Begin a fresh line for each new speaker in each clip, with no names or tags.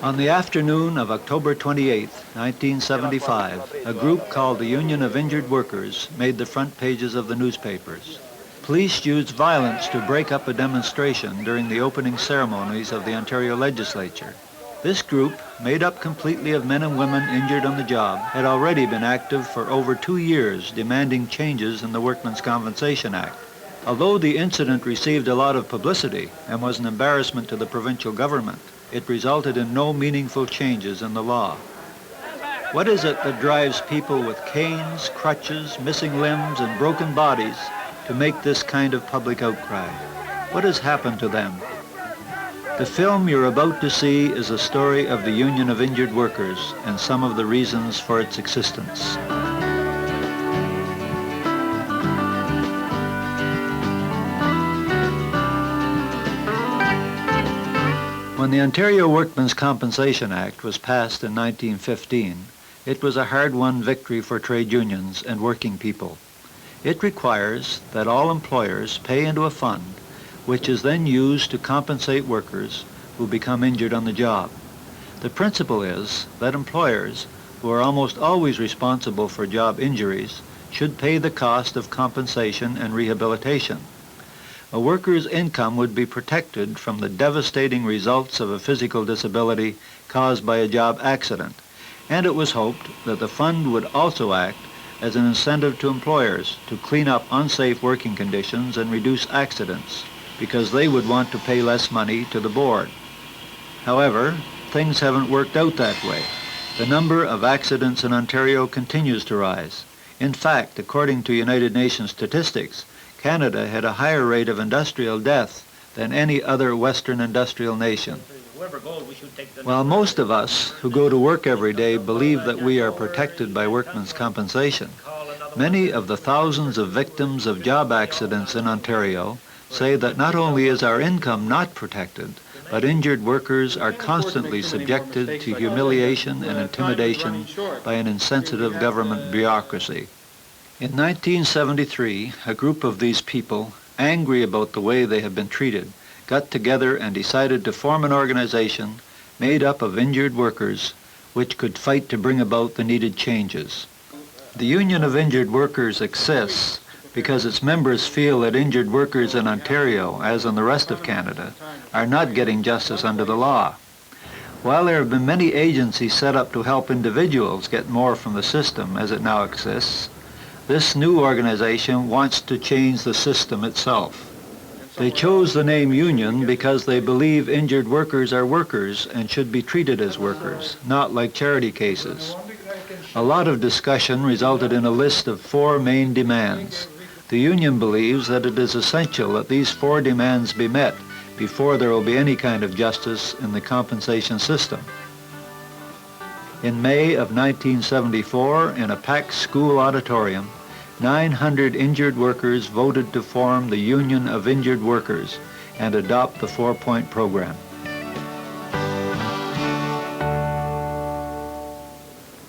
On the afternoon of October 28, 1975, a group called the Union of Injured Workers made the front pages of the newspapers. Police used violence to break up a demonstration during the opening ceremonies of the Ontario legislature. This group, made up completely of men and women injured on the job, had already been active for over 2 years, demanding changes in the Workmen's Compensation Act. Although the incident received a lot of publicity and was an embarrassment to the provincial government, it resulted in no meaningful changes in the law. What is it that drives people with canes, crutches, missing limbs, and broken bodies to make this kind of public outcry? What has happened to them? The film you're about to see is a story of the Union of Injured Workers and some of the reasons for its existence. When the Ontario Workmen's Compensation Act was passed in 1915, it was a hard-won victory for trade unions and working people. It requires that all employers pay into a fund which is then used to compensate workers who become injured on the job. The principle is that employers, who are almost always responsible for job injuries, should pay the cost of compensation and rehabilitation. A worker's income would be protected from the devastating results of a physical disability caused by a job accident, and it was hoped that the fund would also act as an incentive to employers to clean up unsafe working conditions and reduce accidents, because they would want to pay less money to the board. However, things haven't worked out that way. The number of accidents in Ontario continues to rise. In fact, according to United Nations statistics, Canada had a higher rate of industrial death than any other Western industrial nation. While most of us who go to work every day believe that we are protected by workmen's compensation, many of the thousands of victims of job accidents in Ontario say that not only is our income not protected, but injured workers are constantly subjected to humiliation and intimidation by an insensitive government bureaucracy. In 1973, a group of these people, angry about the way they have been treated, got together and decided to form an organization made up of injured workers which could fight to bring about the needed changes. The Union of Injured Workers exists because its members feel that injured workers in Ontario, as in the rest of Canada, are not getting justice under the law. While there have been many agencies set up to help individuals get more from the system as it now exists, this new organization wants to change the system itself. They chose the name union because they believe injured workers are workers and should be treated as workers, not like charity cases. A lot of discussion resulted in a list of 4 main demands. The union believes that it is essential that these 4 demands be met before there will be any kind of justice in the compensation system. In May of 1974, in a packed school auditorium, 900 injured workers voted to form the Union of Injured Workers and adopt the 4-point program.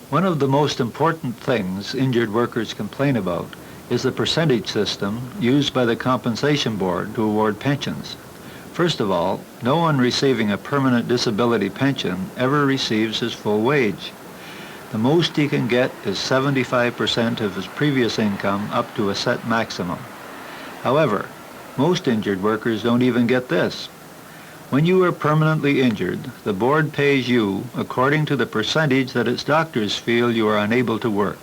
One of the most important things injured workers complain about is the percentage system used by the Compensation Board to award pensions. First of all, no one receiving a permanent disability pension ever receives his full wage. The most he can get is 75% of his previous income up to a set maximum. However, most injured workers don't even get this. When you are permanently injured, the board pays you according to the percentage that its doctors feel you are unable to work.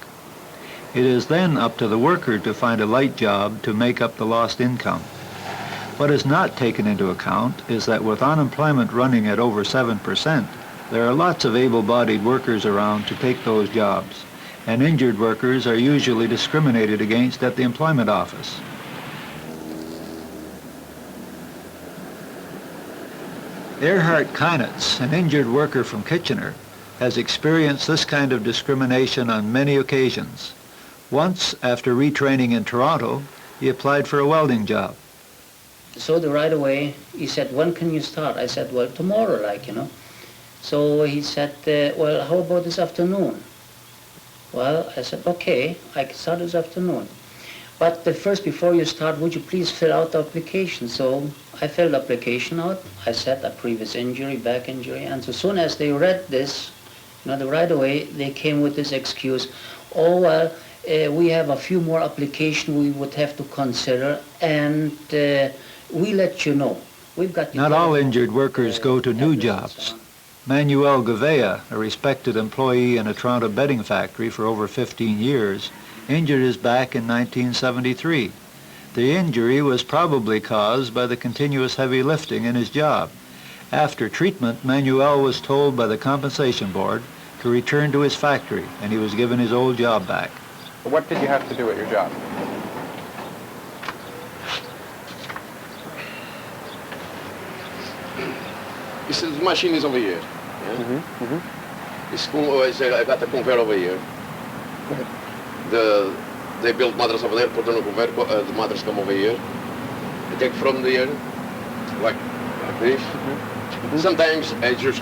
It is then up to the worker to find a light job to make up the lost income. What is not taken into account is that with unemployment running at over 7%, there are lots of able-bodied workers around to take those jobs, and injured workers are usually discriminated against at the employment office. Erhard Keinitz, an injured worker from Kitchener, has experienced this kind of discrimination on many occasions. Once, after retraining in Toronto, he applied for a welding job.
So right away, he said, "When can you start?" I said, "Well, tomorrow, So he said, "Well, how about this afternoon?" Well, I said, "Okay, I can start this afternoon." But first, before you start, would you please fill out the application? So I filled the application out. I said a previous injury, back injury, and so soon as they read this, right away they came with this excuse. Oh well, we have a few more applications we would have to consider, and we let you know. We've got.
Not all injured workers go to new jobs. Manuel Gouveia, a respected employee in a Toronto bedding factory for over 15 years, injured his back in 1973. The injury was probably caused by the continuous heavy lifting in his job. After treatment, Manuel was told by the compensation board to return to his factory, and he was given his old job back.
What did you have to do at your job?
This machine is over here. Yeah? I got the conveyor over here. They build matters over there, put on a conveyor, the matters come over here. I take from there, like this. Sometimes I just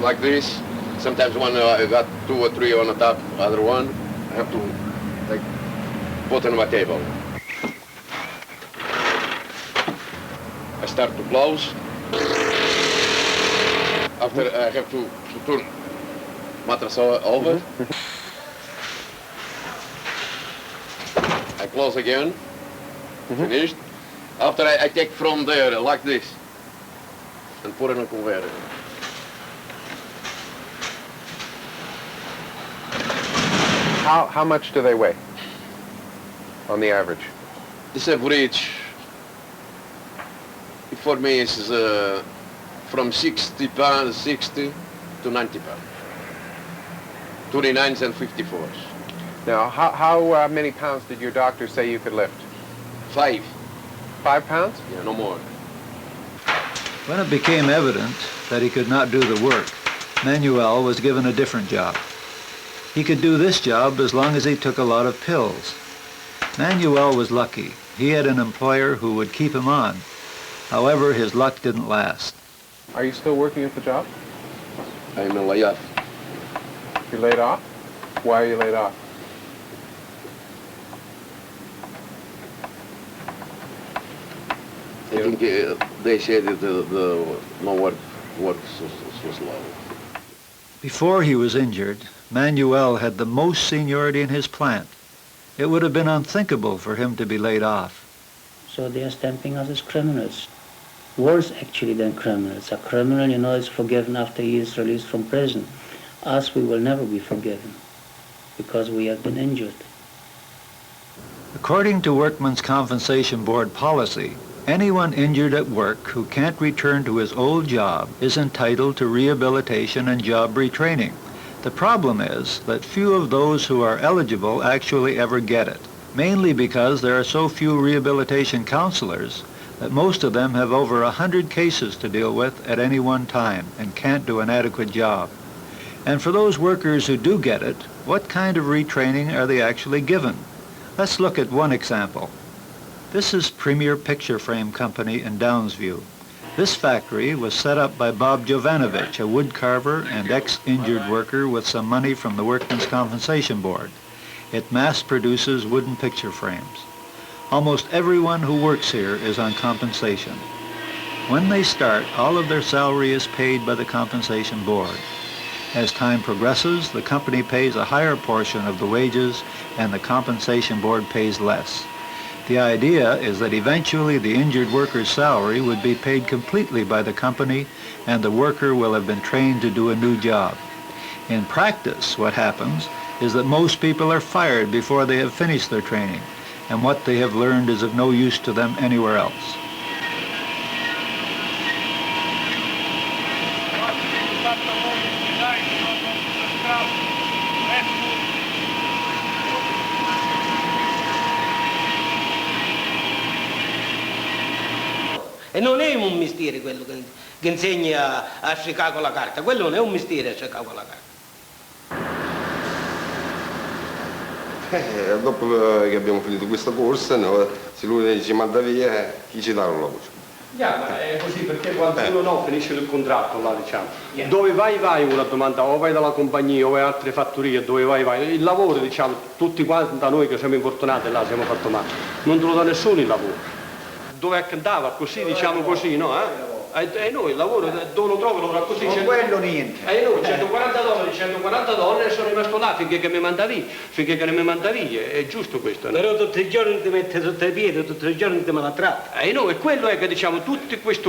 like this. Sometimes when I got 2 or 3 on the top, other one, I have to like put on my table. I start to close. After I have to turn mattress over. I close again. Finished. After I take from there like this and put in a conveyor.
How much do they weigh on the average?
This average for me is from 60 pounds, 60 to 90 pounds. 29s and 54s.
Now, how many pounds did your doctor say you could lift?
5.
5 pounds?
Yeah, no more.
When it became evident that he could not do the work, Manuel was given a different job. He could do this job as long as he took a lot of pills. Manuel was lucky. He had an employer who would keep him on. However, his luck didn't last.
Are you still working at the job?
I'm in layoff.
You're laid off? Why are you laid off?
I think they said that the no work was slow.
Before he was injured, Manuel had the most seniority in his plant. It would have been unthinkable for him to be laid off.
So they are stamping us as criminals. Worse actually than criminals. A criminal, is forgiven after he is released from prison. Us, we will never be forgiven because we have been injured.
According to Workmen's Compensation Board policy, anyone injured at work who can't return to his old job is entitled to rehabilitation and job retraining. The problem is that few of those who are eligible actually ever get it, mainly because there are so few rehabilitation counselors that most of them have over 100 cases to deal with at any one time and can't do an adequate job. And for those workers who do get it, what kind of retraining are they actually given? Let's look at one example. This is Premier Picture Frame Company in Downsview. This factory was set up by Bob Jovanovich, a wood carver and ex-injured worker with some money from the Workmen's Compensation Board. It mass produces wooden picture frames. Almost everyone who works here is on compensation. When they start, all of their salary is paid by the Compensation Board. As time progresses, the company pays a higher portion of the wages and the Compensation Board pays less. The idea is that eventually the injured worker's salary would be paid completely by the company and the worker will have been trained to do a new job. In practice, what happens is that most people are fired before they have finished their training, and what they have learned is of no use to them anywhere else.
E non è un mestiere quello che insegni a scicare con la carta, quello non è un mestiere a scicare con la carta.
Dopo che abbiamo finito questa corsa, no, se lui ci manda via, chi ci dà un lavoro? Ma è così perché quando uno no finisce il contratto là, diciamo. Dove vai una domanda, o vai dalla compagnia o vai altre fattorie, dove vai. Il lavoro, diciamo, tutti quanti da noi che siamo infortunati là siamo fatto male. Non te lo dà nessuno il lavoro. Dove andava così, diciamo così, no? E noi il lavoro dove lo trovano così.
Con quello niente.
E noi $140 e sono rimasto là finché mi manda via, è giusto questo, no?
Però tutti i giorni ti mette sotto i piedi, tutti i giorni ti maltratta.
E noi, quello è che diciamo, tutti questi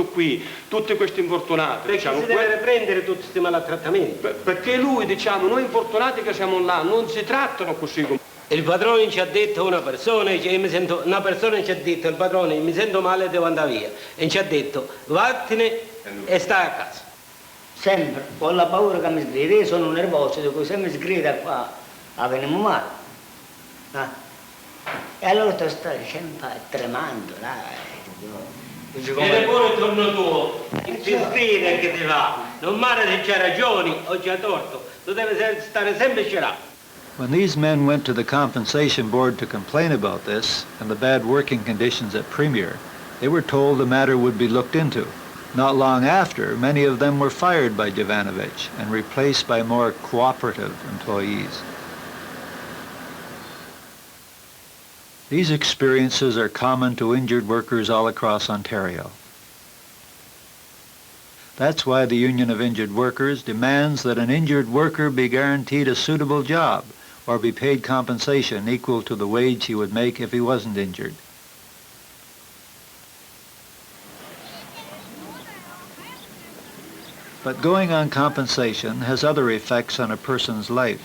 infortunati.
Perché
diciamo,
si deve prendere tutti questi maltrattamenti?
Perché lui, diciamo, noi infortunati che siamo là, non si trattano così.
Il padrone ci ha detto una persona ci ha detto, il padrone, mi sento male, devo andare via. E ci ha detto, vattene e stai a casa.
Sempre, ho la paura che mi sgrida, io sono nervoso, dico se mi sgrida qua, veniamo male. E allora tu stai sempre tremando,
Viene pure intorno tuo, ti sgrida che ti va. Non male se c'ha ragioni o c'ha torto, tu devi stare sempre scierato.
When these men went to the compensation board to complain about this and the bad working conditions at Premier, they were told the matter would be looked into. Not long after, many of them were fired by Jovanovich and replaced by more cooperative employees. These experiences are common to injured workers all across Ontario. That's why the Union of Injured Workers demands that an injured worker be guaranteed a suitable job or be paid compensation equal to the wage he would make if he wasn't injured. But going on compensation has other effects on a person's life.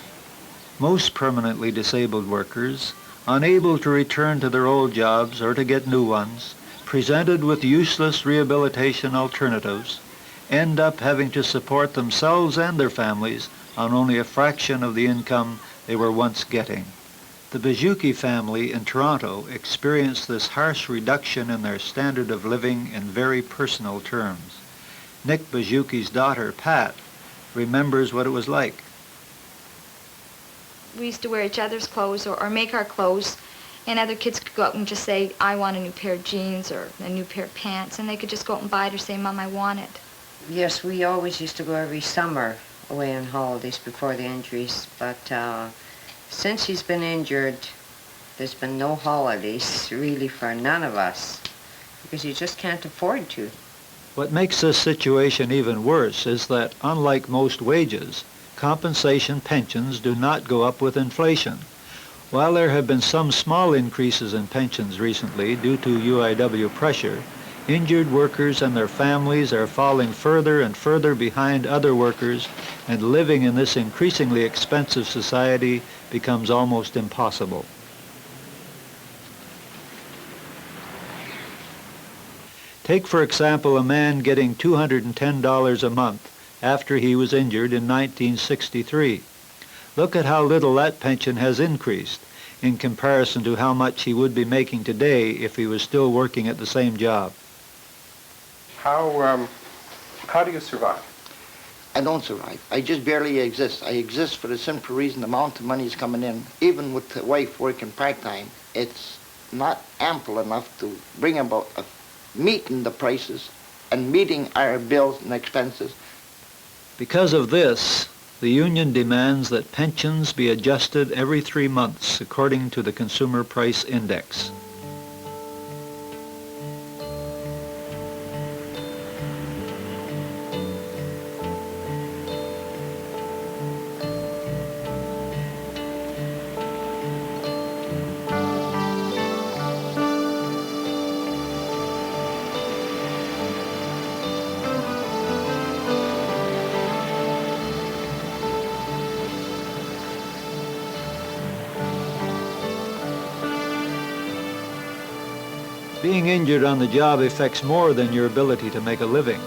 Most permanently disabled workers, unable to return to their old jobs or to get new ones, presented with useless rehabilitation alternatives, end up having to support themselves and their families on only a fraction of the income they were once getting. The Bajuki family in Toronto experienced this harsh reduction in their standard of living in very personal terms. Nick Bajuki's daughter, Pat, remembers what it was like.
We used to wear each other's clothes or make our clothes, and other kids could go out and just say, I want a new pair of jeans or a new pair of pants, and they could just go out and buy it or say, Mom, I want it.
Yes, we always used to go every summer away on holidays before the injuries, but since he's been injured, there's been no holidays really for none of us because you just can't afford to.
What makes this situation even worse is that, unlike most wages, compensation pensions do not go up with inflation. While there have been some small increases in pensions recently due to UIW pressure, injured workers and their families are falling further and further behind other workers, and living in this increasingly expensive society becomes almost impossible. Take, for example, a man getting $210 a month after he was injured in 1963. Look at how little that pension has increased in comparison to how much he would be making today if he was still working at the same job.
How do you survive?
I don't survive. I just barely exist. I exist for the simple reason the amount of money is coming in. Even with the wife working part-time, it's not ample enough to bring about meeting the prices and meeting our bills and expenses.
Because of this, the union demands that pensions be adjusted every 3 months according to the Consumer Price Index. Being injured on the job affects more than your ability to make a living.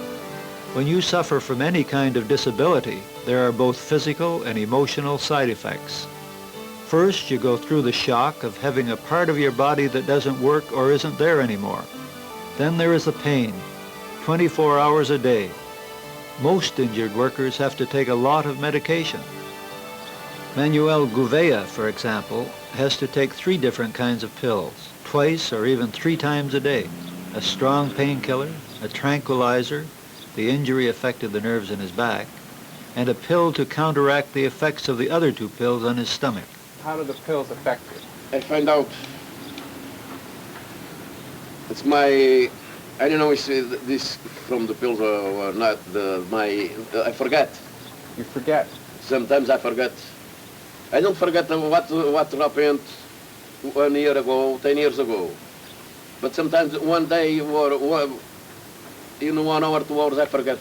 When you suffer from any kind of disability, there are both physical and emotional side effects. First, you go through the shock of having a part of your body that doesn't work or isn't there anymore. Then there is the pain, 24 hours a day. Most injured workers have to take a lot of medication. Manuel Gouveia, for example, has to take 3 different kinds of pills, twice or even 3 times a day. a strong painkiller, a tranquilizer, the injury affected the nerves in his back, and a pill to counteract the effects of the other two pills on his stomach.
How do the pills affect you?
I find out it's my, I don't know if this from the pills or not, I forget.
You forget.
Sometimes I forget. I don't forget what happened 1 year ago, 10 years ago. But sometimes one day or in 1 hour, 2 hours, I forget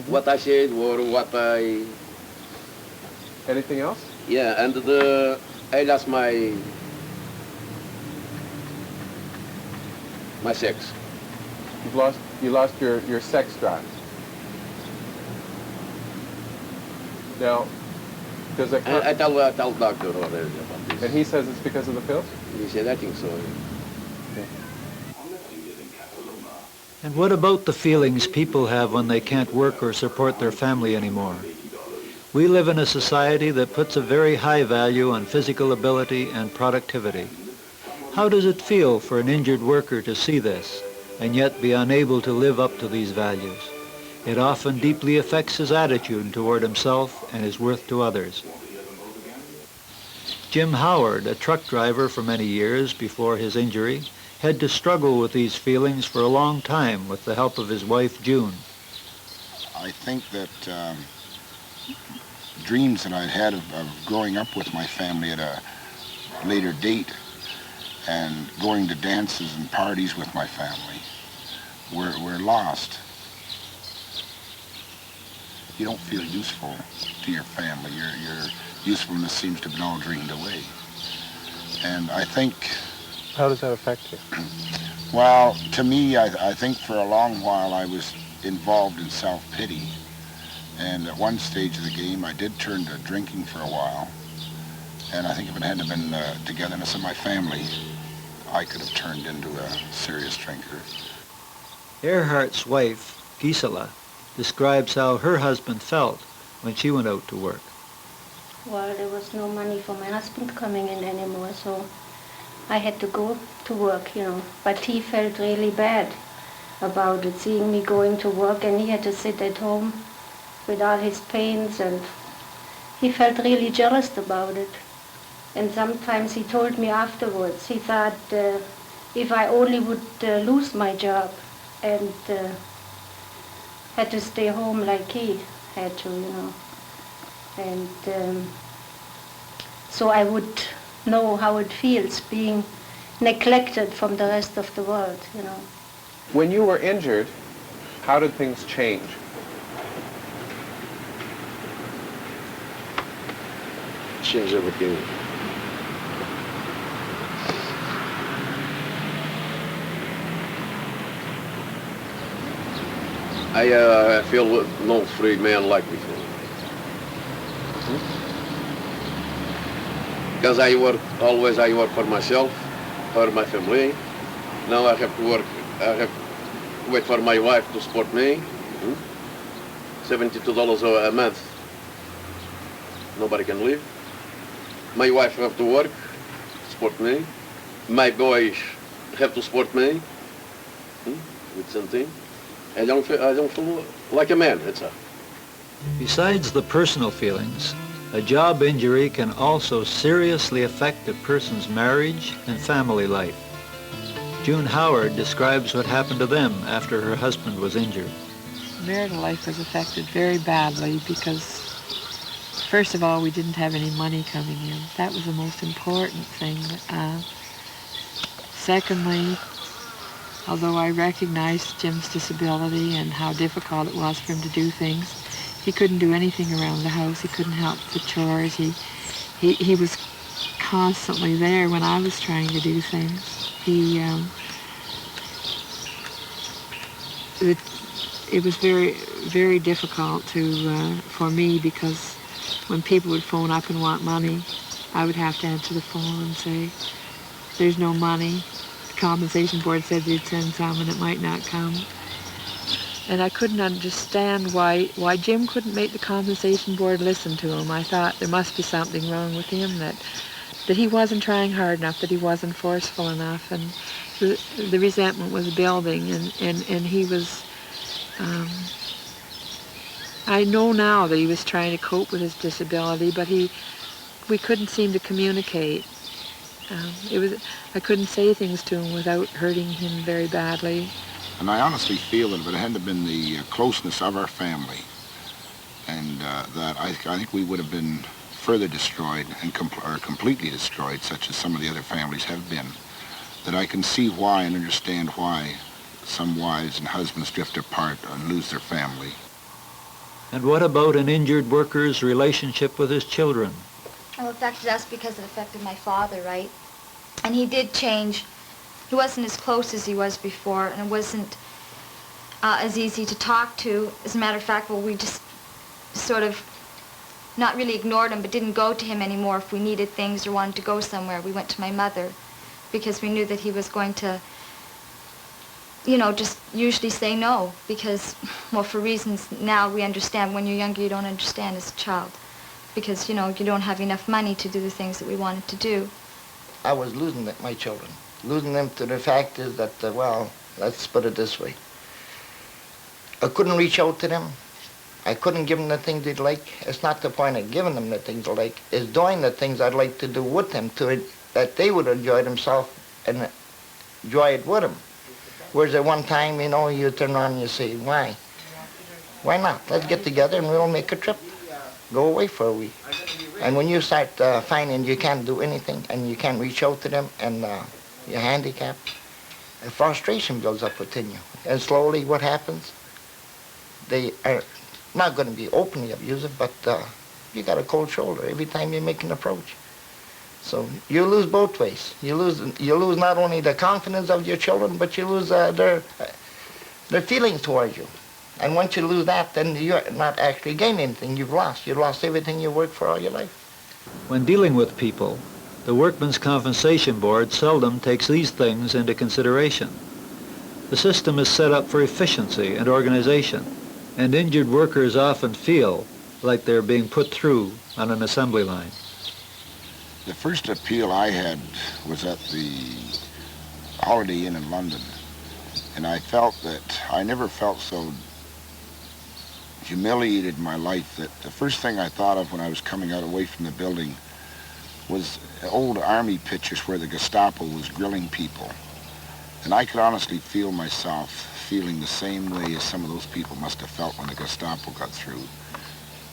what I said or what I...
Anything else?
Yeah, and I lost my sex.
You lost your sex drive. Now, does it
I tell doctor about this.
And he says it's because of the pills?
He said, I think so.
And what about the feelings people have when they can't work or support their family anymore? We live in a society that puts a very high value on physical ability and productivity. How does it feel for an injured worker to see this and yet be unable to live up to these values? It often deeply affects his attitude toward himself and his worth to others. Jim Howard, a truck driver for many years before his injury, had to struggle with these feelings for a long time with the help of his wife, June.
I think that dreams that I'd had of growing up with my family at a later date and going to dances and parties with my family were lost. You don't feel useful to your family. Your usefulness seems to have been all drained away. And I think...
How does that affect you?
Well, to me, I think for a long while I was involved in self-pity. And at one stage of the game, I did turn to drinking for a while. And I think if it hadn't been the togetherness of my family, I could have turned into a serious drinker.
Earhart's wife, Gisela, describes how her husband felt when she went out to work.
Well, there was no money for my husband coming in anymore, so I had to go to work, you know. But he felt really bad about it, seeing me going to work, and he had to sit at home with all his pains, and he felt really jealous about it. And sometimes he told me afterwards, he thought if I only would lose my job and had to stay home like he had to, you know. And so I would know how it feels being neglected from the rest of the world, you know.
When you were injured, how did things change?
Change everything. I feel no free man like before. Because I work for myself, for my family. Now I have to work, I have to wait for my wife to support me. $72 a month. Nobody can live. My wife have to work, support me. My boys have to support me with something. I don't feel like a man, it's a...
Besides the personal feelings, a job injury can also seriously affect a person's marriage and family life. June Howard describes what happened to them after her husband was injured.
Marital life was affected very badly because, first of all, we didn't have any money coming in. That was the most important thing. Secondly, although I recognized Jim's disability and how difficult it was for him to do things, he couldn't do anything around the house. He couldn't help with chores. He was constantly there when I was trying to do things. It was very, very difficult for me because when people would phone up and want money, I would have to answer the phone and say, there's no money. The compensation board said they'd send some and it might not come. And I couldn't understand why Jim couldn't make the compensation board listen to him. I thought there must be something wrong with him, that that he wasn't trying hard enough, that he wasn't forceful enough, and the resentment was building, and he was, I know now that he was trying to cope with his disability, but we couldn't seem to communicate. I couldn't say things to him without hurting him very badly.
And I honestly feel that if it hadn't been the closeness of our family, and that I think we would have been further destroyed and completely destroyed, such as some of the other families have been, that I can see why and understand why some wives and husbands drift apart and lose their family.
And what about an injured worker's relationship with his children?
Well, it affected us because it affected my father, right? And he did change. He wasn't as close as he was before, and it wasn't as easy to talk to. As a matter of fact, well, we just sort of not really ignored him, but didn't go to him anymore if we needed things or wanted to go somewhere. We went to my mother because we knew that he was going to, you know, just usually say no because, well, for reasons now we understand. When you're younger, you don't understand as a child because, you know, you don't have enough money to do the things that we wanted to do.
I was losing my children. Losing them to the fact is that, well, let's put it this way. I couldn't reach out to them. I couldn't give them the things they'd like. It's not the point of giving them the things they like. It's doing the things I'd like to do with them that they would enjoy themselves and enjoy it with them. Whereas at one time, you know, you turn around and you say, why? Why not? Let's get together and we'll make a trip. Go away for a week. And when you start finding you can't do anything and you can't reach out to them and you're handicapped, the frustration builds up within you. And slowly what happens? They are not going to be openly abusive, but you got a cold shoulder every time you make an approach. So you lose both ways. You lose not only the confidence of your children, but you lose their feelings towards you. And once you lose that, then you're not actually gaining anything. You've lost. You've lost everything you worked for all your life.
When dealing with people, the Workmen's Compensation Board seldom takes these things into consideration. The system is set up for efficiency and organization, and injured workers often feel like they're being put through on an assembly line.
The first appeal I had was at the Holiday Inn in London, and I felt that I never felt so humiliated in my life that the first thing I thought of when I was coming out away from the building was old army pictures where the Gestapo was grilling people. And I could honestly feel myself feeling the same way as some of those people must have felt when the Gestapo got through.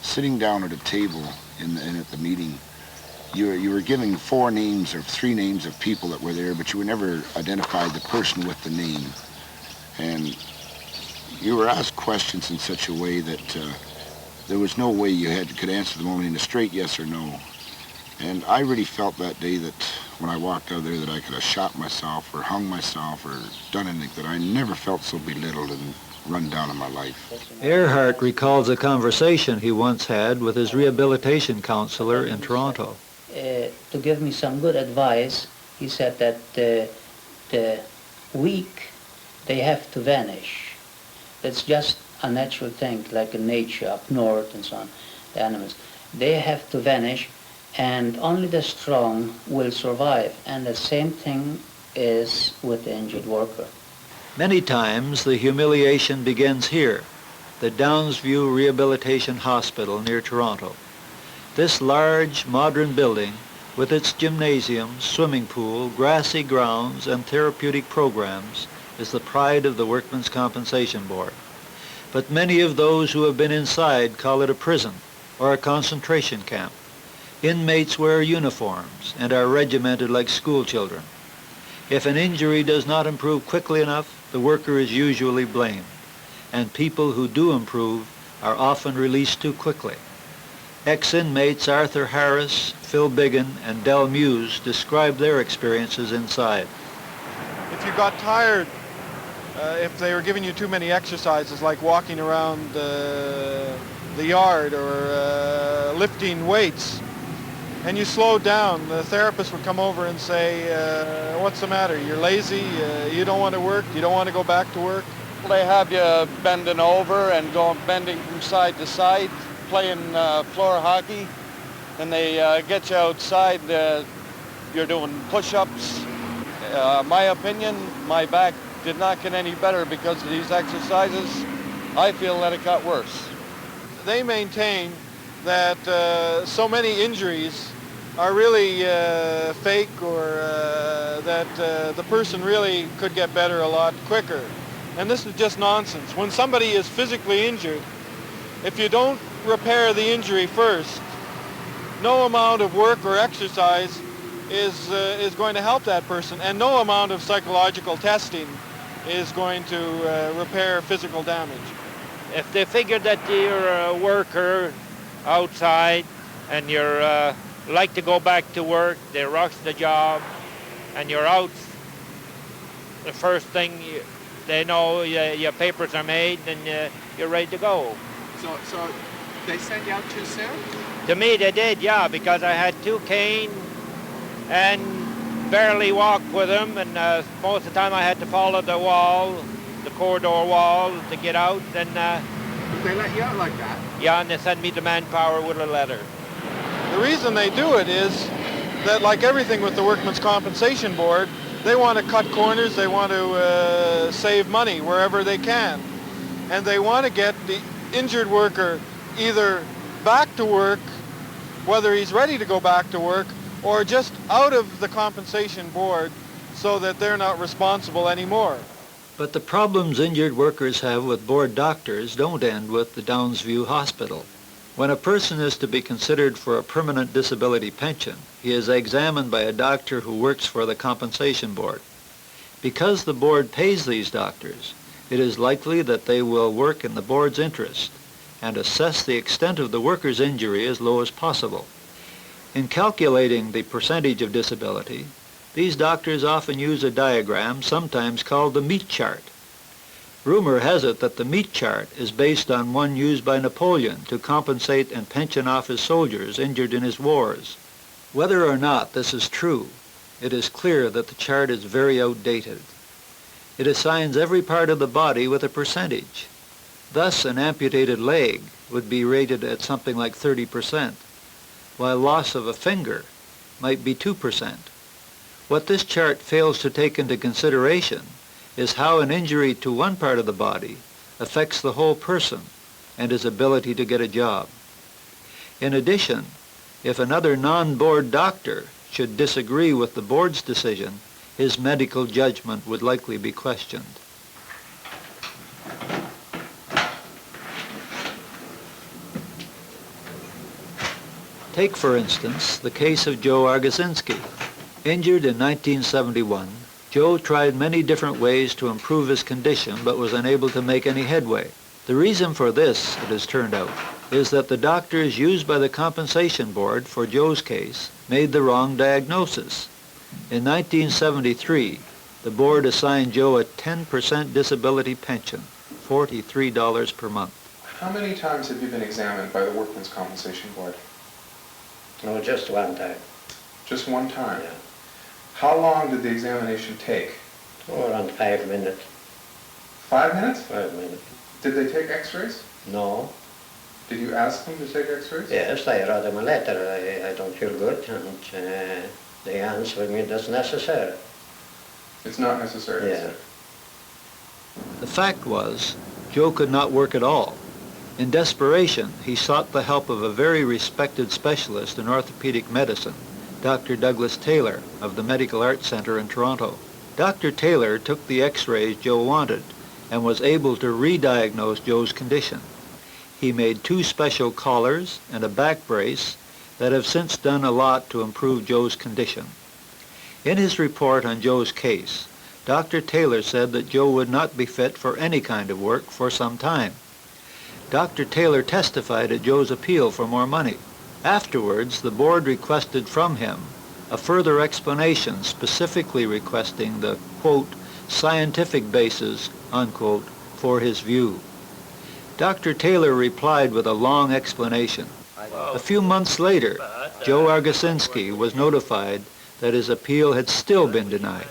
Sitting down at a table at the meeting, you were giving 4 names or 3 names of people that were there, but you were never identified the person with the name. And you were asked questions in such a way that there was no way you could answer them only in a straight yes or no. And I really felt that day that when I walked out there that I could have shot myself or hung myself or done anything, that I never felt so belittled and run down in my life.
Earhart recalls a conversation he once had with his rehabilitation counselor in Toronto.
To give me some good advice, he said that the weak, they have to vanish. It's just a natural thing, like in nature, up north and so on, the animals. They have to vanish, and only the strong will survive. And the same thing is with the injured worker.
Many times the humiliation begins here, the Downsview Rehabilitation Hospital near Toronto. This large, modern building, with its gymnasium, swimming pool, grassy grounds, and therapeutic programs, is the pride of the Workmen's Compensation Board. But many of those who have been inside call it a prison or a concentration camp. Inmates wear uniforms and are regimented like school children. If an injury does not improve quickly enough, the worker is usually blamed, and people who do improve are often released too quickly. Ex-inmates Arthur Harris, Phil Biggin, and Del Muse describe their experiences inside.
If you got tired, if they were giving you too many exercises like walking around the yard or lifting weights, and you slowed down, the therapist would come over and say, what's the matter? You're lazy, you don't want to work, you don't want to go back to work?
They have you bending over and bending from side to side, playing floor hockey, and they get you outside you're doing push-ups. My opinion, my back did not get any better because of these exercises. I feel that it got worse.
They maintain that so many injuries are really fake, or that the person really could get better a lot quicker. And this is just nonsense. When somebody is physically injured, if you don't repair the injury first, no amount of work or exercise is going to help that person, and no amount of psychological testing is going to repair physical damage.
If they figure that you're a worker outside and you're like to go back to work, they rush the job, and you're out, the first thing they know, your papers are made and you're ready to go.
So they send you out too soon?
To me they did, yeah, because I had 2 canes and barely walked with them, and most of the time I had to follow the wall, the corridor wall, to get out. And
But they let you out like that?
yeah, and they send me to Manpower with a letter.
The reason they do it is that, like everything with the Workmen's Compensation Board, they want to cut corners, they want to save money wherever they can. And they want to get the injured worker either back to work, whether he's ready to go back to work, or just out of the compensation board so that they're not responsible anymore.
But the problems injured workers have with board doctors don't end with the Downsview Hospital. When a person is to be considered for a permanent disability pension, he is examined by a doctor who works for the compensation board. Because the board pays these doctors, it is likely that they will work in the board's interest and assess the extent of the worker's injury as low as possible. In calculating the percentage of disability, these doctors often use a diagram sometimes called the meat chart. Rumor has it that the meat chart is based on one used by Napoleon to compensate and pension off his soldiers injured in his wars. Whether or not this is true, it is clear that the chart is very outdated. It assigns every part of the body with a percentage. Thus, an amputated leg would be rated at something like 30%, while loss of a finger might be 2%. What this chart fails to take into consideration is how an injury to one part of the body affects the whole person and his ability to get a job. In addition, if another non-board doctor should disagree with the board's decision, his medical judgment would likely be questioned. Take, for instance, the case of Joe Argasinski. Injured in 1971, Joe tried many different ways to improve his condition but was unable to make any headway. The reason for this, it has turned out, is that the doctors used by the compensation board for Joe's case made the wrong diagnosis. In 1973, the board assigned Joe a 10% disability pension, $43 per month.
How many times have you been examined by the Workmen's Compensation Board?
No, just one time.
Just one time?
Yeah.
How long did the examination take?
Oh, around 5 minutes.
5 minutes?
5 minutes.
Did they take x-rays?
No.
Did you ask them to take x-rays?
Yes, I wrote them a letter. I don't feel good, and they answered me that's necessary.
It's not necessary?
Yeah.
The fact was, Joe could not work at all. In desperation, he sought the help of a very respected specialist in orthopedic medicine, Dr. Douglas Taylor of the Medical Arts Center in Toronto. Dr. Taylor took the x-rays Joe wanted and was able to re-diagnose Joe's condition. He made 2 special collars and a back brace that have since done a lot to improve Joe's condition. In his report on Joe's case, Dr. Taylor said that Joe would not be fit for any kind of work for some time. Dr. Taylor testified at Joe's appeal for more money. Afterwards, the board requested from him a further explanation, specifically requesting the, quote, scientific basis, unquote, for his view. Dr. Taylor replied with a long explanation. A few months later, Joe Argasinski was notified that his appeal had still been denied.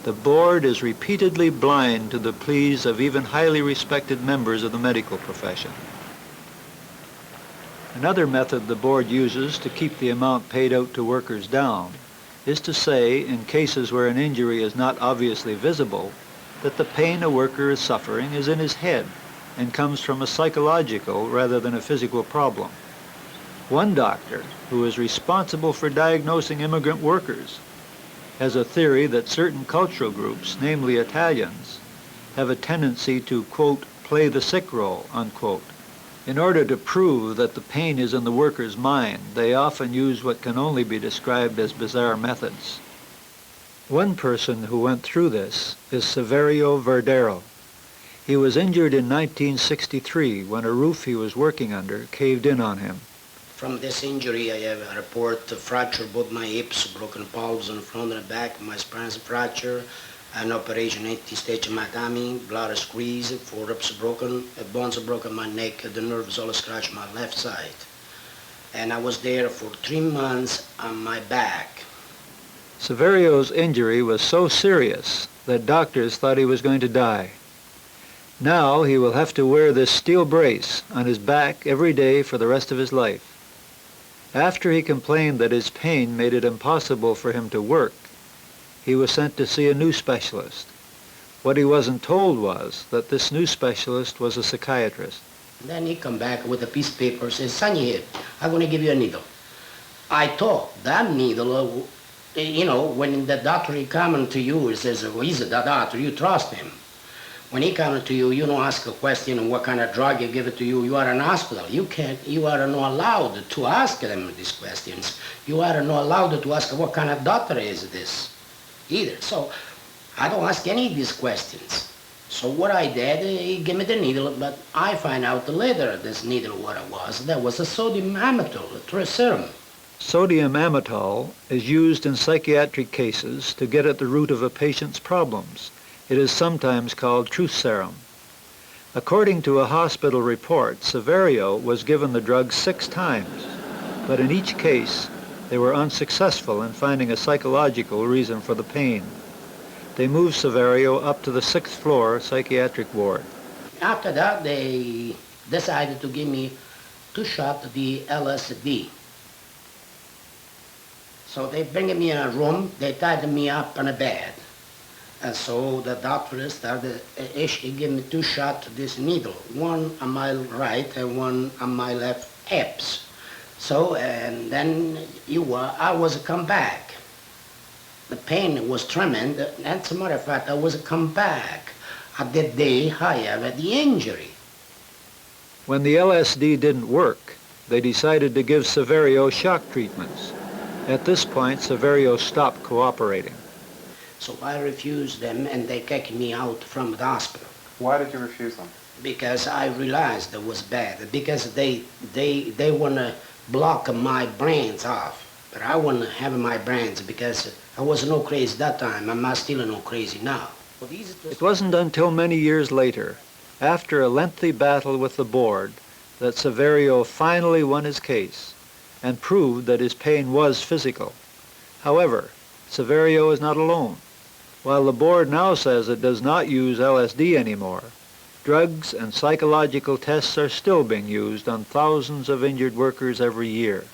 The board is repeatedly blind to the pleas of even highly respected members of the medical profession. Another method the board uses to keep the amount paid out to workers down is to say, in cases where an injury is not obviously visible, that the pain a worker is suffering is in his head and comes from a psychological rather than a physical problem. One doctor, who is responsible for diagnosing immigrant workers, has a theory that certain cultural groups, namely Italians, have a tendency to, quote, play the sick role, unquote. In order to prove that the pain is in the worker's mind, they often use what can only be described as bizarre methods. One person who went through this is Saverio Verdero. He was injured in 1963 when a roof he was working under caved in on him.
From this injury, I have a report of fracture both my hips, broken palms on the front and the back, my spines fracture, an operation 18-stage Miami, bladder squeeze, 4 ribs broken, bones broken my neck, the nerves all scratched my left side. And I was there for 3 months on my back.
Saverio's injury was so serious that doctors thought he was going to die. Now he will have to wear this steel brace on his back every day for the rest of his life. After he complained that his pain made it impossible for him to work, he was sent to see a new specialist. What he wasn't told was that this new specialist was a psychiatrist.
Then he come back with a piece of paper and says, son, here, I'm going to give you a needle. I thought that needle, you know, when the doctor he coming to you, he says, well, he's a doctor, you trust him. When he comes to you, you don't ask a question on what kind of drug he give it to you. You are in hospital. You are not allowed to ask them these questions. You are not allowed to ask what kind of doctor is this either. So I don't ask any of these questions. So what I did, he gave me the needle, but I find out later this needle what it was. That was a sodium amytal serum.
Sodium amytal is used in psychiatric cases to get at the root of a patient's problems. It is sometimes called truth serum. According to a hospital report, Saverio was given the drug 6 times, but in each case they were unsuccessful in finding a psychological reason for the pain. They moved Saverio up to the 6th floor psychiatric ward.
After that, they decided to give me 2 shots of the LSD. So they bring me in a room, they tied me up on a bed. And so the doctor started, he gave me 2 shots of this needle, one on my right and one on my left hips. So, and then I was come back. The pain was tremendous. As a matter of fact, I was come back at the day I had the injury.
When the LSD didn't work, they decided to give Saverio shock treatments. At this point, Saverio stopped cooperating.
So I refused them and they kicked me out from the hospital.
Why did you refuse them?
Because I realized it was bad. Because they want to block my brains off. But I want to have my brains because I was no crazy that time. I'm still no crazy now.
It wasn't until many years later, after a lengthy battle with the board, that Saverio finally won his case and proved that his pain was physical. However, Saverio is not alone. While the board now says it does not use LSD anymore, drugs and psychological tests are still being used on thousands of injured workers every year.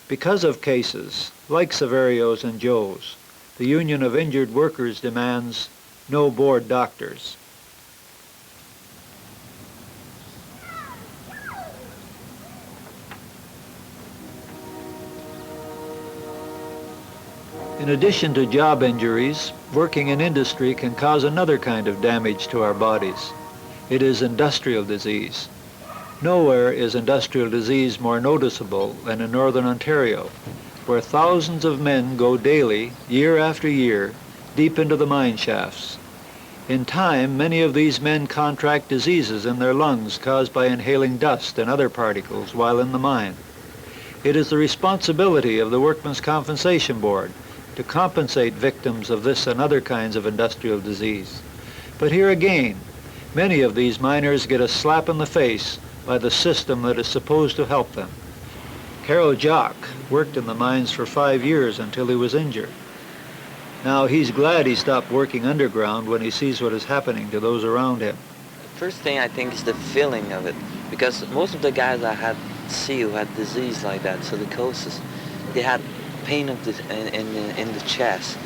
Because of cases like Saverio's and Joe's, the Union of Injured Workers demands no board doctors. In addition to job injuries, working in industry can cause another kind of damage to our bodies. It is industrial disease. Nowhere is industrial disease more noticeable than in northern Ontario, where thousands of men go daily, year after year, deep into the mine shafts. In time, many of these men contract diseases in their lungs caused by inhaling dust and other particles while in the mine. It is the responsibility of the Workmen's Compensation Board to compensate victims of this and other kinds of industrial disease. But here again, many of these miners get a slap in the face by the system that is supposed to help them. Carol Jock worked in the mines for 5 years until he was injured. Now he's glad he stopped working underground when he sees what is happening to those around him.
The first thing I think is the feeling of it, because most of the guys I had see who had disease like that, silicosis, they had pain of in the chest.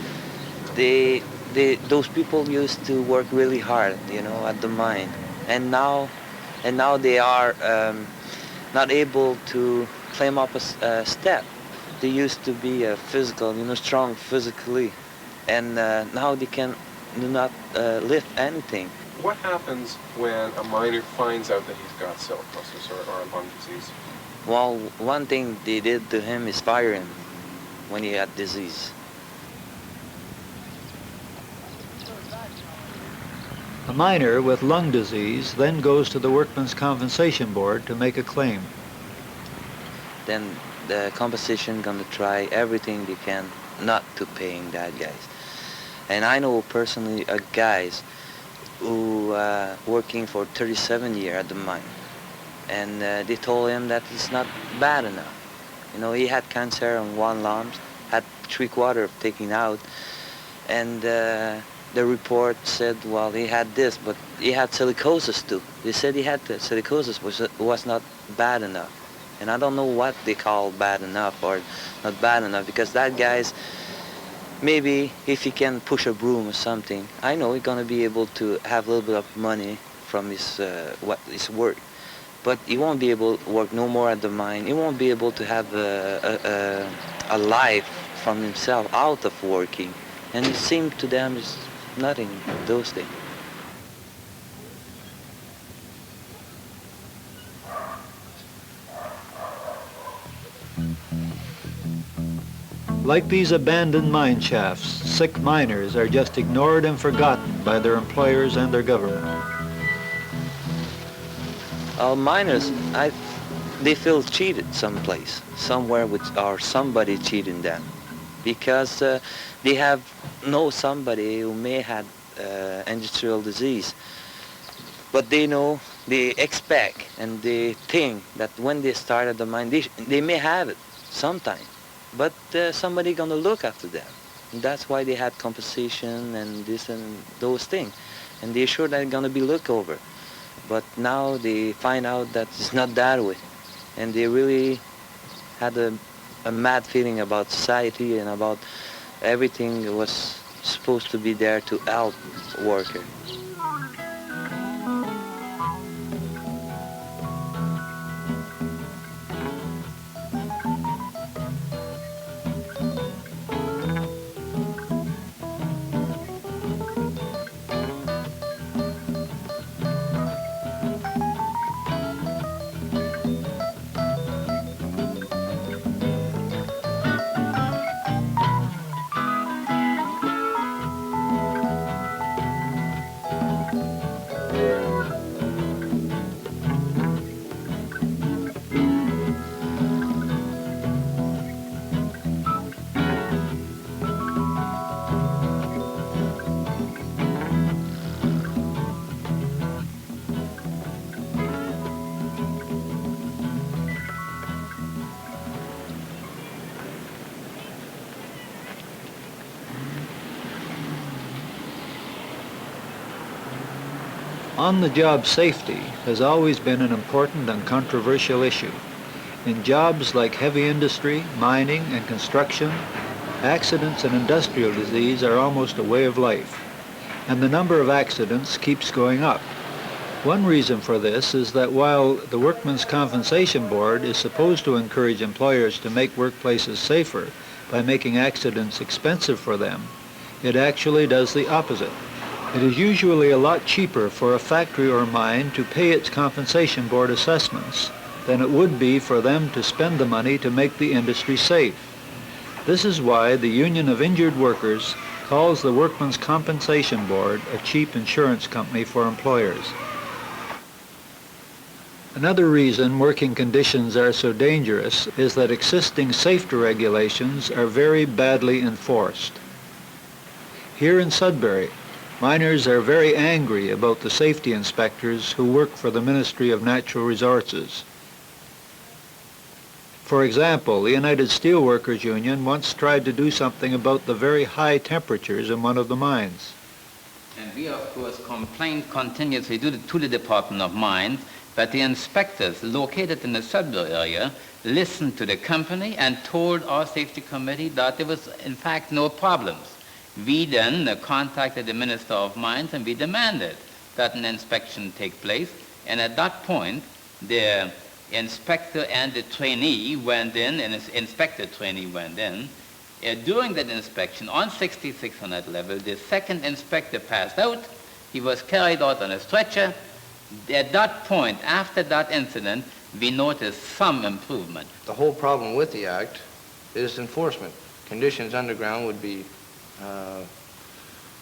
Those people used to work really hard, at the mine, and now they are not able to climb up a step. They used to be physical, strong physically, and now they can do not lift anything.
What happens when a miner finds out that he's got silicosis or a lung disease?
Well, one thing they did to him is fire him when he had disease.
A miner with lung disease then goes to the Workmen's Compensation Board to make a claim.
Then the compensation gonna try everything they can not to paying that guys. And I know personally guys who working for 37 years at the mine, and they told him that it's not bad enough. He had cancer on one lung, had 3/4 taken out, and the report said, well, he had this, but he had silicosis too. They said he had silicosis, was not bad enough. And I don't know what they call bad enough or not bad enough, because that guy's, maybe if he can push a broom or something, I know he's going to be able to have a little bit of money from his work. But he won't be able to work no more at the mine. He won't be able to have a life from himself out of working. And it seemed to them it's nothing, those things.
Like these abandoned mine shafts, sick miners are just ignored and forgotten by their employers and their government.
Miners, they feel cheated someplace, somewhere or somebody cheating them, because they have somebody who may have industrial disease, but they expect and they think that when they start at the mine, they may have it sometime, but somebody gonna look after them. And that's why they had compensation and this and those things, and they're sure they're gonna be looked over. But now they find out that it's not that way, and they really had a mad feeling about society and about everything that was supposed to be there to help workers.
On-the-job safety has always been an important and controversial issue. In jobs like heavy industry, mining, and construction, accidents and industrial disease are almost a way of life, and the number of accidents keeps going up. One reason for this is that while the Workmen's Compensation Board is supposed to encourage employers to make workplaces safer by making accidents expensive for them, it actually does the opposite. It is usually a lot cheaper for a factory or mine to pay its compensation board assessments than it would be for them to spend the money to make the industry safe. This is why the Union of Injured Workers calls the Workmen's Compensation Board a cheap insurance company for employers. Another reason working conditions are so dangerous is that existing safety regulations are very badly enforced. Here in Sudbury, miners are very angry about the safety inspectors who work for the Ministry of Natural Resources. For example, the United Steelworkers Union once tried to do something about the very high temperatures in one of the mines.
And we, of course, complained continuously to the Department of Mines But the inspectors located in the Sudbury area listened to the company and told our safety committee that there was in fact no problems. We then contacted the Minister of Mines and we demanded that an inspection take place. And at that point, the inspector and the trainee went in, and the inspector trainee went in. During that inspection, on 6600 level, the second inspector passed out. He was carried out on a stretcher. At that point, after that incident, we noticed some improvement.
The whole problem with the act is enforcement. Conditions underground would be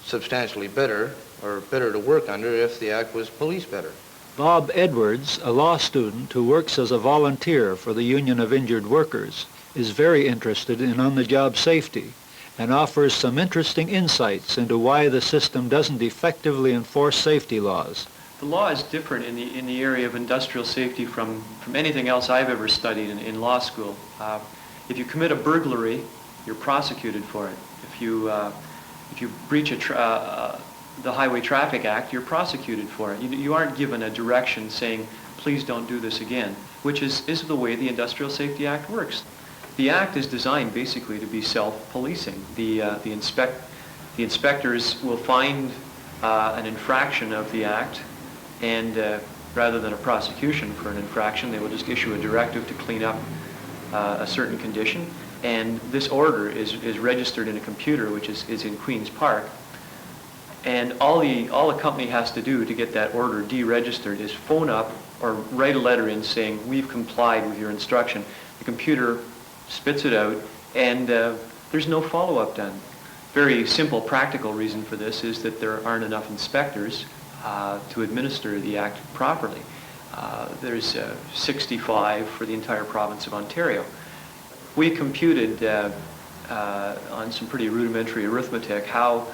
substantially better, or better to work under, if the act was policed better.
Bob Edwards, a law student who works as a volunteer for the Union of Injured Workers, is very interested in on-the-job safety and offers some interesting insights into why the system doesn't effectively enforce safety laws.
The law is different in the area of industrial safety from anything else I've ever studied in law school. If you commit a burglary, you're prosecuted for it. If you breach the Highway Traffic Act, you're prosecuted for it. You aren't given a direction saying, please don't do this again, which is the way the Industrial Safety Act works. The Act is designed basically to be self-policing. The inspectors will find an infraction of the Act, and rather than a prosecution for an infraction, they will just issue a directive to clean up a certain condition. And this order is registered in a computer, which is in Queen's Park. And all the company has to do to get that order deregistered is phone up or write a letter in saying, we've complied with your instruction. The computer spits it out, and there's no follow-up done. Very simple practical reason for this is that there aren't enough inspectors to administer the Act properly. There's 65 for the entire province of Ontario. We computed on some pretty rudimentary arithmetic how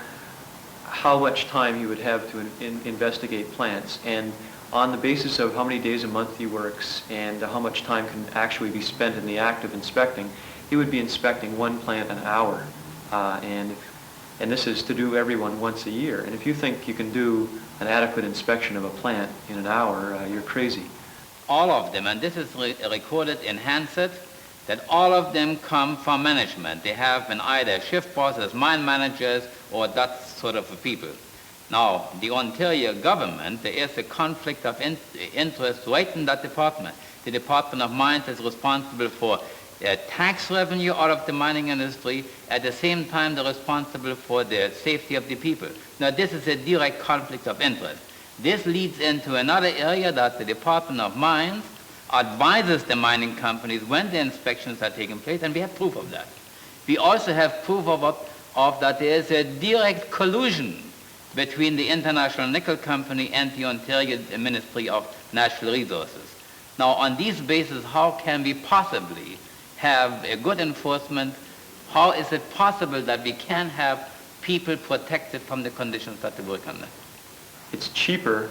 much time he would have to investigate plants, and on the basis of how many days a month he works and how much time can actually be spent in the act of inspecting, he would be inspecting one plant an hour, and this is to do every one once a year. And if you think you can do an adequate inspection of a plant in an hour, you're crazy.
All of them, and this is recorded in Hansard, that all of them come from management. They have been either shift bosses, mine managers, or that sort of people. Now, the Ontario government, there is a conflict of interest right in that department. The Department of Mines is responsible for tax revenue out of the mining industry. At the same time, they're responsible for the safety of the people. Now, this is a direct conflict of interest. This leads into another area that the Department of Mines advises the mining companies when the inspections are taking place, and we have proof of that. We also have proof of that there is a direct collusion between the International Nickel Company and the Ontario Ministry of Natural Resources. Now, on these bases, how can we possibly have a good enforcement? How is it possible that we can have people protected from the conditions that they work under?
It's cheaper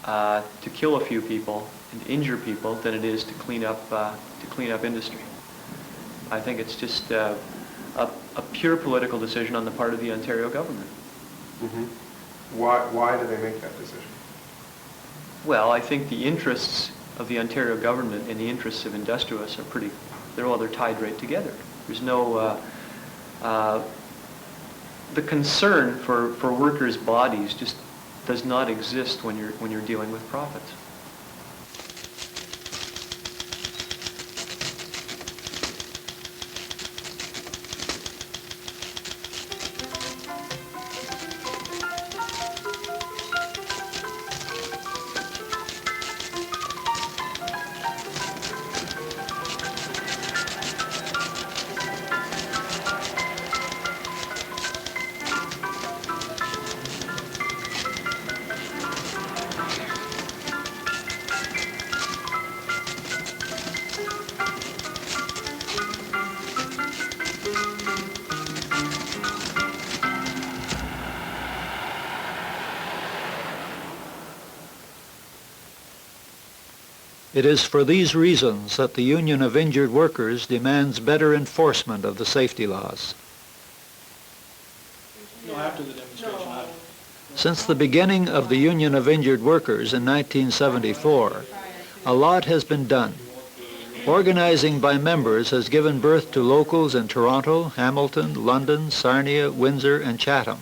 to kill a few people and injure people than it is to clean up industry. I think it's just a pure political decision on the part of the Ontario government.
Mm-hmm. Why do they make that decision?
Well, I think the interests of the Ontario government and the interests of industrialists are they're tied right together. There's no, the concern for workers' bodies just does not exist when you're dealing with profits.
It is for these reasons that the Union of Injured Workers demands better enforcement of the safety laws.
No, after the demonstration.
Since the beginning of the Union of Injured Workers in 1974, a lot has been done. Organizing by members has given birth to locals in Toronto, Hamilton, London, Sarnia, Windsor, and Chatham.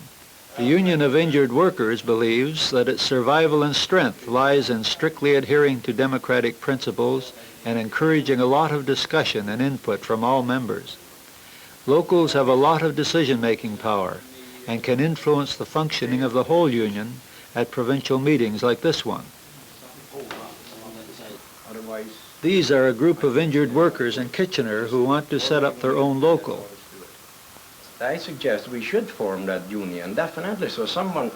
The Union of Injured Workers believes that its survival and strength lies in strictly adhering to democratic principles and encouraging a lot of discussion and input from all members. Locals have a lot of decision-making power and can influence the functioning of the whole union at provincial meetings like this one. These are a group of injured workers in Kitchener who want to set up their own local.
I suggest we should form that union, definitely, so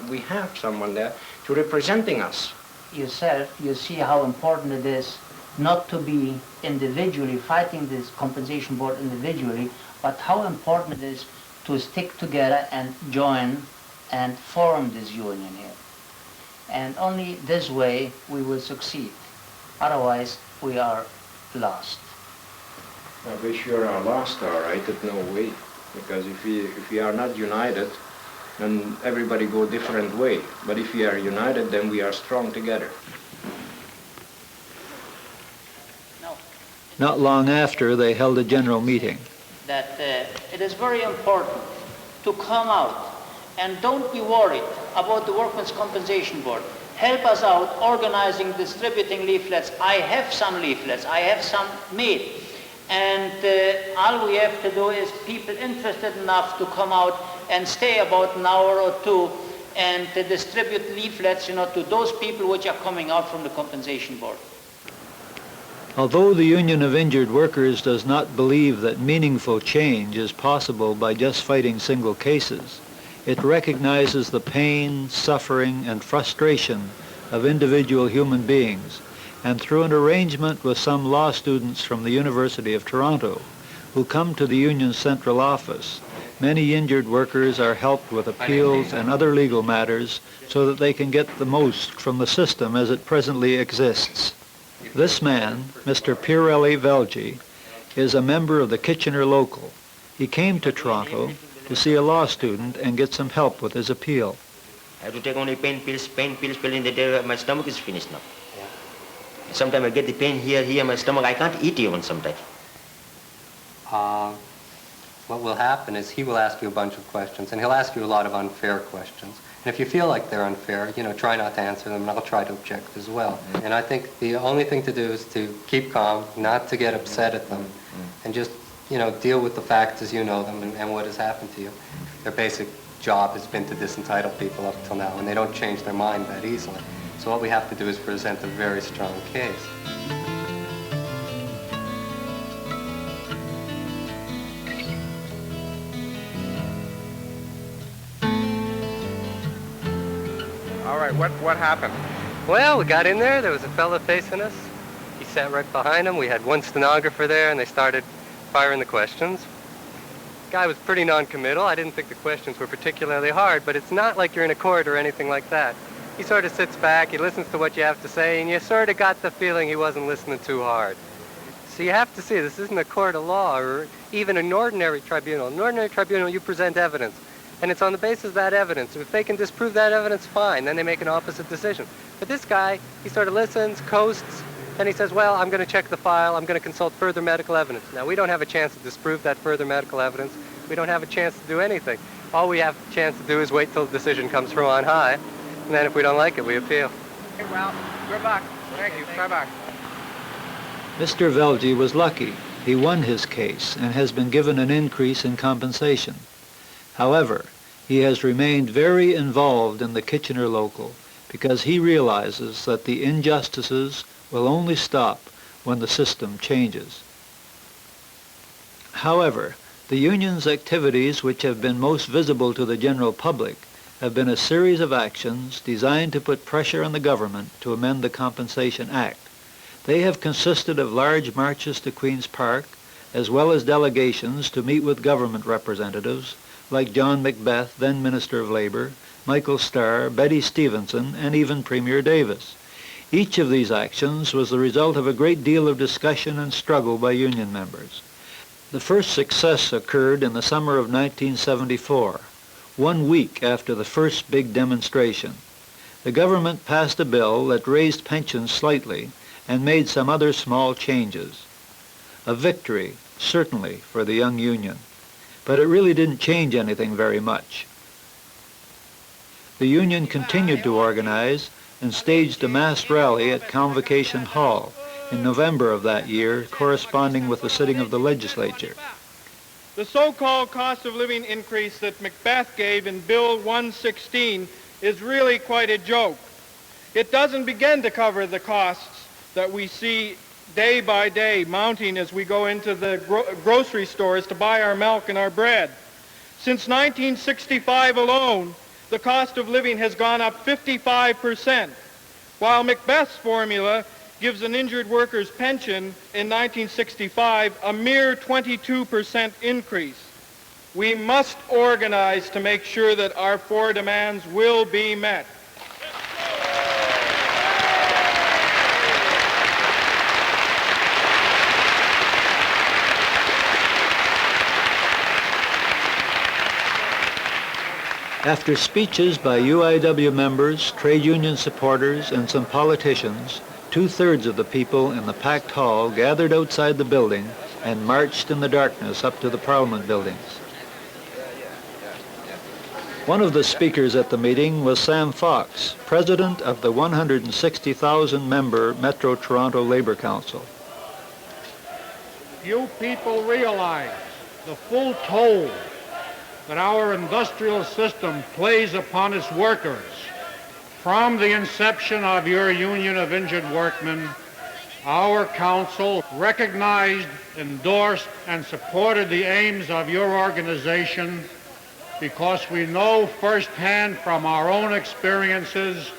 we have someone there to representing us.
Yourself, you see how important it is not to be individually fighting this compensation board individually, but how important it is to stick together and join and form this union here. And only this way we will succeed. Otherwise, we are lost.
Well, we sure are lost, all right, there's no way. Because if we are not united, then everybody go different way. But if we are united, then we are strong together.
Not long after, they held a general meeting.
That it is very important to come out and don't be worried about the Workmen's Compensation Board. Help us out organizing, distributing leaflets. I have some leaflets. I have some made. And all we have to do is people interested enough to come out and stay about an hour or two and distribute leaflets, to those people which are coming out from the compensation board.
Although the Union of Injured Workers does not believe that meaningful change is possible by just fighting single cases, it recognizes the pain, suffering, and frustration of individual human beings, and through an arrangement with some law students from the University of Toronto who come to the Union's central office, many injured workers are helped with appeals and other legal matters so that they can get the most from the system as it presently exists. This man, Mr. Pirelli Velgi, is a member of the Kitchener local. He came to Toronto to see a law student and get some help with his appeal.
I have to take only pain pills in the day. My stomach is finished now. Sometimes I get the pain here, my stomach. I can't eat even sometimes.
What will happen is he will ask you a bunch of questions, and he'll ask you a lot of unfair questions. And if you feel like they're unfair, try not to answer them, and I'll try to object as well. And I think the only thing to do is to keep calm, not to get upset at them, and just, deal with the facts as you know them and what has happened to you. Their basic job has been to disentitle people up till now, and they don't change their mind that easily. So what we have to do is present a very strong case.
All right, what happened?
Well, we got in there was a fella facing us. He sat right behind him. We had one stenographer there, and they started firing the questions. The guy was pretty non-committal. I didn't think the questions were particularly hard, but it's not like you're in a court or anything like that. He sort of sits back, he listens to what you have to say, and you sort of got the feeling he wasn't listening too hard. So you have to see, this isn't a court of law or even an ordinary tribunal. In an ordinary tribunal, you present evidence, and it's on the basis of that evidence. If they can disprove that evidence, fine, then they make an opposite decision. But this guy, he sort of listens, coasts, and he says, well, I'm going to check the file, I'm going to consult further medical evidence. Now, we don't have a chance to disprove that further medical evidence. We don't have a chance to do anything. All we have a chance to do is wait till the decision comes from on high, and then if we don't like it, we appeal.
Okay, well, good luck. Thank you. Bye-bye.
Mr. Velgi was lucky. He won his case and has been given an increase in compensation. However, he has remained very involved in the Kitchener local because he realizes that the injustices will only stop when the system changes. However, the union's activities which have been most visible to the general public have been a series of actions designed to put pressure on the government to amend the Compensation Act. They have consisted of large marches to Queen's Park, as well as delegations to meet with government representatives like John Macbeth, then Minister of Labour, Michael Starr, Betty Stevenson, and even Premier Davis. Each of these actions was the result of a great deal of discussion and struggle by union members. The first success occurred in the summer of 1974, 1 week after the first big demonstration. The government passed a bill that raised pensions slightly and made some other small changes. A victory, certainly, for the young union, but it really didn't change anything very much. The union continued to organize and staged a mass rally at Convocation Hall in November of that year, corresponding with the sitting of the legislature.
The so-called cost of living increase that Macbeth gave in Bill 116 is really quite a joke. It doesn't begin to cover the costs that we see day by day mounting as we go into the grocery stores to buy our milk and our bread. Since 1965 alone, the cost of living has gone up 55%, while Macbeth's formula gives an injured worker's pension in 1965 a mere 22% increase. We must organize to make sure that our 4 demands will be met.
After speeches by UIW members, trade union supporters, and some politicians, 2/3 of the people in the packed hall gathered outside the building and marched in the darkness up to the Parliament buildings. One of the speakers at the meeting was Sam Fox, president of the 160,000-member Metro Toronto Labour Council.
Few people realize the full toll that our industrial system plays upon its workers. From the inception of your Union of Injured Workmen, our council recognized, endorsed, and supported the aims of your organization because we know firsthand from our own experiences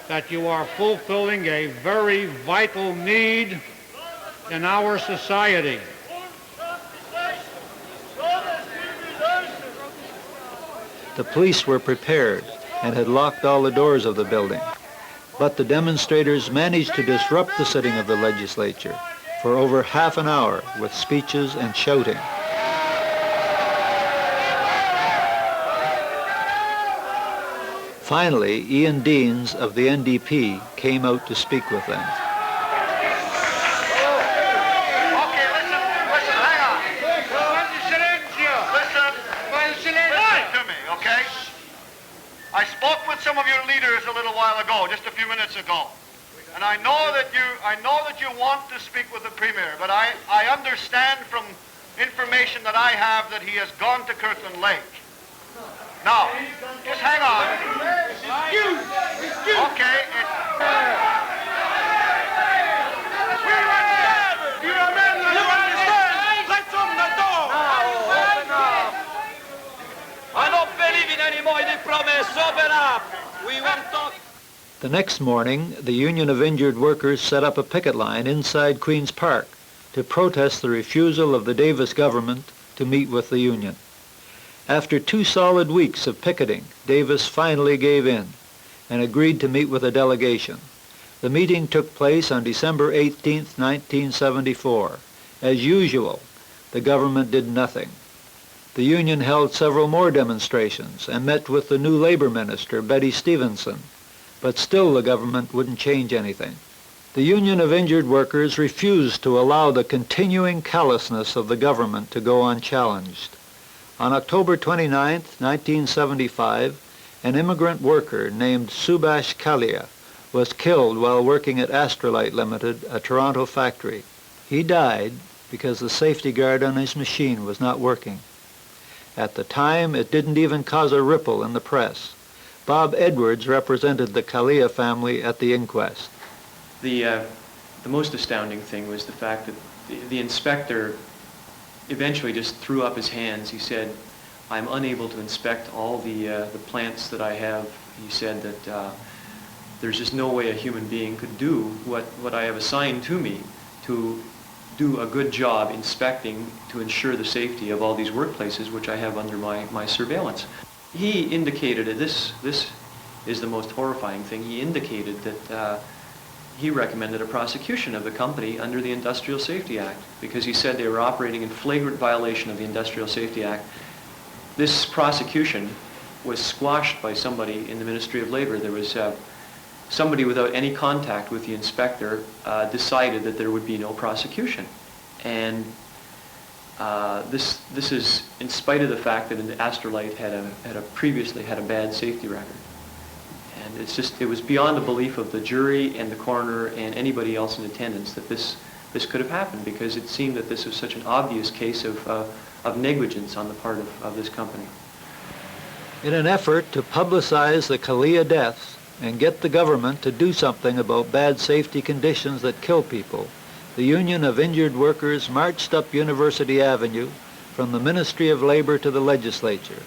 that you are fulfilling a very vital need in our society.
The police were prepared and had locked all the doors of the building, but the demonstrators managed to disrupt the sitting of the legislature for over half an hour with speeches and shouting. Finally, Ian Deans of the NDP came out to speak with them.
I spoke with some of your leaders a little while ago, just a few minutes ago, and I know that you want to speak with the Premier, but I understand from information that I have that he has gone to Kirkland Lake. Now, just hang on. Okay.
I don't believe in any more. They promise. Sober up. We want to.
The next morning, the Union of Injured Workers set up a picket line inside Queen's Park to protest the refusal of the Davis government to meet with the union. After 2 solid weeks of picketing, Davis finally gave in and agreed to meet with a delegation. The meeting took place on December 18, 1974. As usual, the government did nothing. The union held several more demonstrations and met with the new labor minister, Betty Stevenson, but still the government wouldn't change anything. The Union of Injured Workers refused to allow the continuing callousness of the government to go unchallenged. On October 29, 1975, an immigrant worker named Subhash Kalia was killed while working at Astrolite Limited, a Toronto factory. He died because the safety guard on his machine was not working. At the time, it didn't even cause a ripple in the press. Bob Edwards represented the Kalia family at the inquest.
The most astounding thing was the fact that the inspector eventually just threw up his hands. He said, "I'm unable to inspect all the plants that I have." He said that there's just no way a human being could do what I have assigned to me, to do a good job inspecting to ensure the safety of all these workplaces which I have under my surveillance. He indicated, and this is the most horrifying thing, he indicated that he recommended a prosecution of the company under the Industrial Safety Act because he said they were operating in flagrant violation of the Industrial Safety Act. This prosecution was squashed by somebody in the Ministry of Labor. There was somebody without any contact with the inspector decided that there would be no prosecution. And this is in spite of the fact that Astrolite previously had a bad safety record. And it was beyond the belief of the jury and the coroner and anybody else in attendance that this could have happened, because it seemed that this was such an obvious case of negligence on the part of this company.
In an effort to publicize the Kalia deaths and get the government to do something about bad safety conditions that kill people, the Union of Injured Workers marched up University Avenue from the Ministry of Labor to the legislature.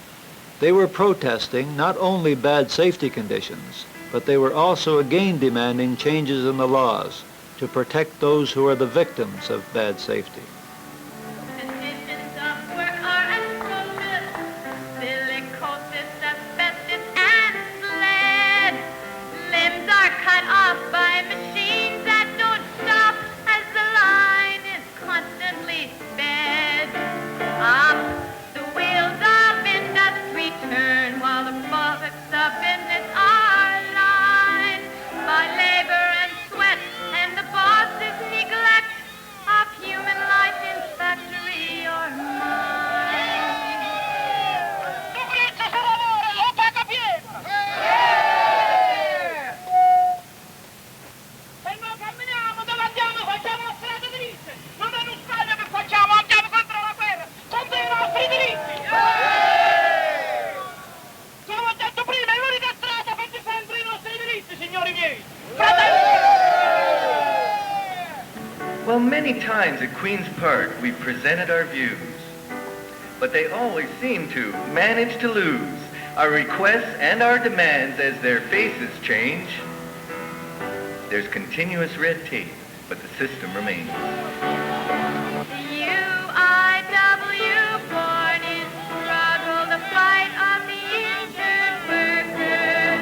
They were protesting not only bad safety conditions, but they were also again demanding changes in the laws to protect those who are the victims of bad safety.
Well, many times at Queen's Park we presented our views, but they always seem to manage to lose our requests and our demands as their faces change. There's continuous red tape, but the system remains.
born in struggle, the fight of the injured workers.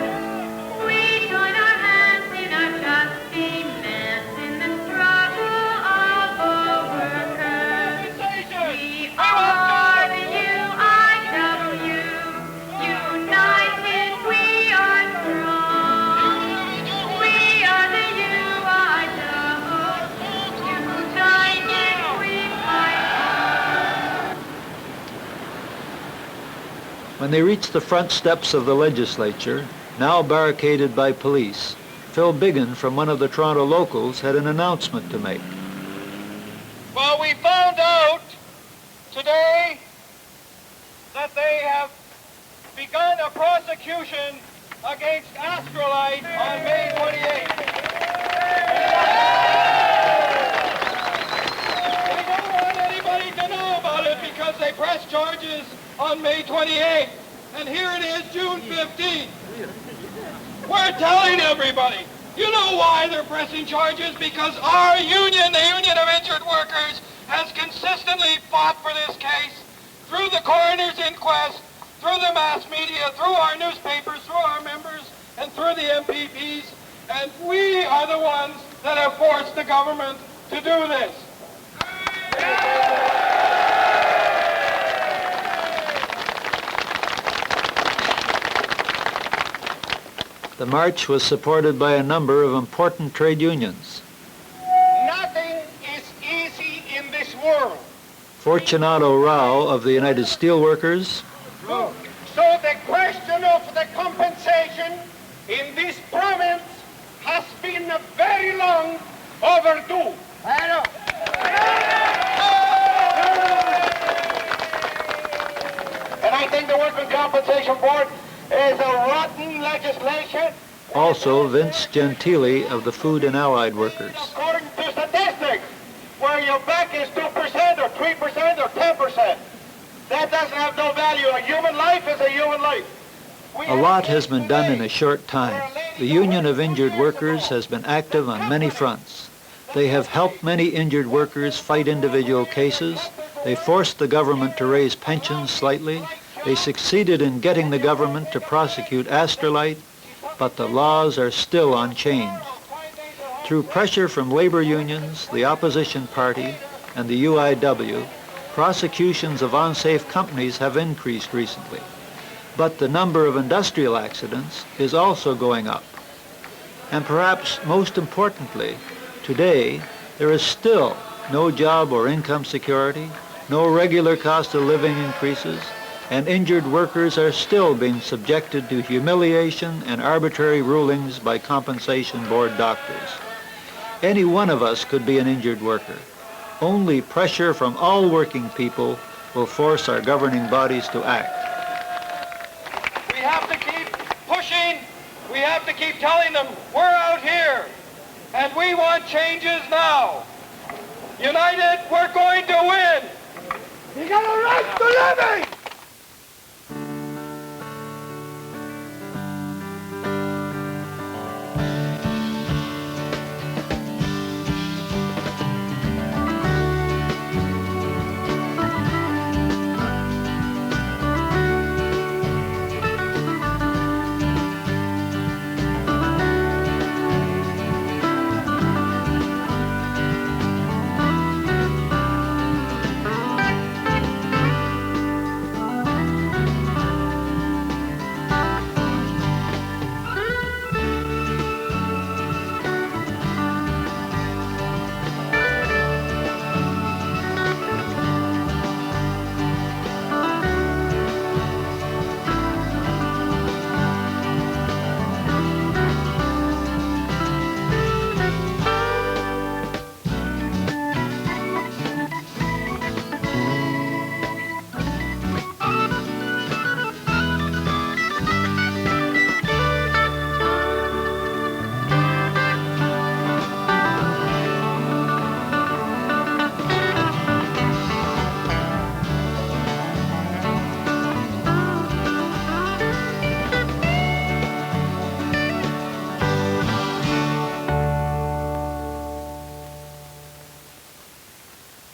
We join our hands in our just demands in the struggle of all workers. We are the UIW, united we are strong. We are the UIW, united we fight on.
When they reached the front steps of the legislature, now barricaded by police, Phil Biggin from one of the Toronto locals had an announcement to make.
Well, we found out today that they have begun a prosecution against Astrolite on May 28th. They don't want anybody to know about it because they pressed charges on May 28th. And here it is, June 15th. We're telling everybody. You know why they're pressing charges? Because our union, the Union of Injured Workers, has consistently fought for this case through the coroner's inquest, through the mass media, through our newspapers, through our members, and through the MPPs. And we are the ones that have forced the government to do this.
The march was supported by a number of important trade unions.
Nothing is easy in this world.
Fortunato Rao of the United Steelworkers,
So the question of the compensation in this province has been very long overdue. And I think the Workers' Compensation Board is a rotten legislation.
also Vince Gentili of the Food and Allied Workers.
According to statistics, where your back is 2% or 3% or 10%. That doesn't have no value. A human life is a human life.
A lot has been done in a short time. The Union of Injured Workers has been active on many fronts. They have helped many injured workers fight individual cases. They forced the government to raise pensions slightly. They succeeded in getting the government to prosecute Astrolite, but the laws are still unchanged. Through pressure from labor unions, the opposition party, and the UIW, prosecutions of unsafe companies have increased recently. But the number of industrial accidents is also going up. And perhaps most importantly, today there is still no job or income security, no regular cost of living increases, and injured workers are still being subjected to humiliation and arbitrary rulings by compensation board doctors. Any one of us could be an injured worker. Only pressure from all working people will force our governing bodies to act.
We have to keep pushing. We have to keep telling them we're out here and we want changes now. United, we're going to win. You got a right to living.